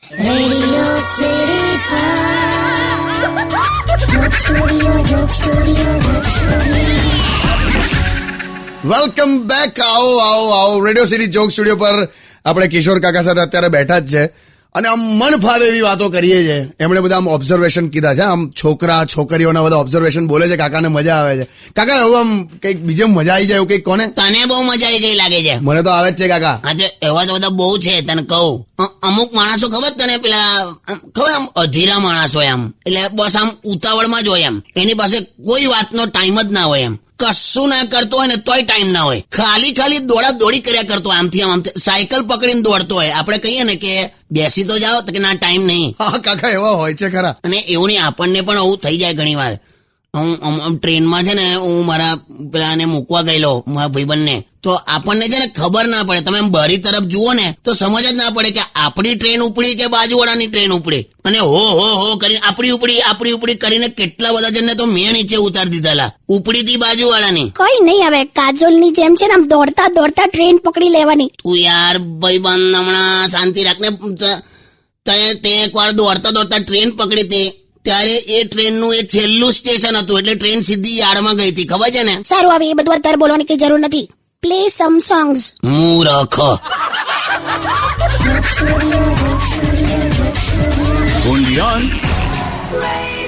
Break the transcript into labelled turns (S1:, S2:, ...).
S1: Radio city
S2: welcome back. આવો radio city joke studio પર આપણે કિશોર કાકા સાથે અત્યારે બેઠા જ છે અને આમ મન ફાવે એવી વાતો કરીએ છીએ. એમણે બધા આમ ઓબ્ઝર્વેશન કીધા છે, આમ છોકરા છોકરીઓના બધા ઓબ્ઝર્વેશન બોલે છે. કાકાને મજા આવે છે. કાકા એવું આમ કઈક બીજે મજા આવી જાય એવું કઈક કોને?
S3: તને બહુ મજા આવી ગઈ લાગે છે.
S2: મને તો આવે જ છે કાકા.
S3: આજે એવા તો બધા બહુ છે, તને કહું. અમુક માણસો ખબર તને પેલા ખબર આમ અધીરા માણસ હોય આમ, એટલે બસ આમ ઉતાવળમાં જ હોય એમ. એની પાસે કોઈ વાતનો ટાઈમ જ ના હોય એમ. કશું ના કરતો હોય ને તોય ટાઈમ ના હોય. ખાલી દોડા દોડી કર્યા કરતો હોય, આમથી આમથી સાયકલ પકડીને દોડતો હોય. આપણે કહીએ ને કે બેસી તો જાઓ તો કે ના ટાઈમ નહીં.
S2: હા કાકા એવા હોય છે ખરા.
S3: અને એવું નહીં, આપણને પણ આવું થઈ જાય ઘણી વાર. હું ટ્રેનમાં છે ને, હું મારા પેલાને મૂકવા ગયેલો મારા ભાઈબંધને, તો આપણને છે ને ખબર ના પડે. તમે એમ બારી તરફ જુઓ ને તો સમજ જ ના પડે કે આપણી ટ્રેન ઉપડી કે બાજુવાળાની ટ્રેન ઉપડી. અને હો કરીને આપણી ઉપડી કરીને કેટલા બધા જણને તો મેં નીચે ઉતારી દીધેલા. ઉપડી થી બાજુવાળાની.
S1: કઈ નહીં, હવે કાજોલ ની જેમ છે ને આમ દોડતા દોડતા ટ્રેન પકડી લેવાની.
S3: તું યાર ભાઈબંધ હમણાં શાંતિ રાખને. તે એક વાર દોડતા ટ્રેન પકડી હતી, ત્યારે એ ટ્રેનનું એ છેલ્લું સ્ટેશન હતું, એટલે ટ્રેન સીધી યાર્ડમાં ગઈ હતી, ખબર છે ને?
S1: સારું, હવે એ બધું અત્યારે બોલવાની કઈ જરૂર નથી. Play some songs.
S3: મૂર્ખ.
S4: Only on
S1: Radio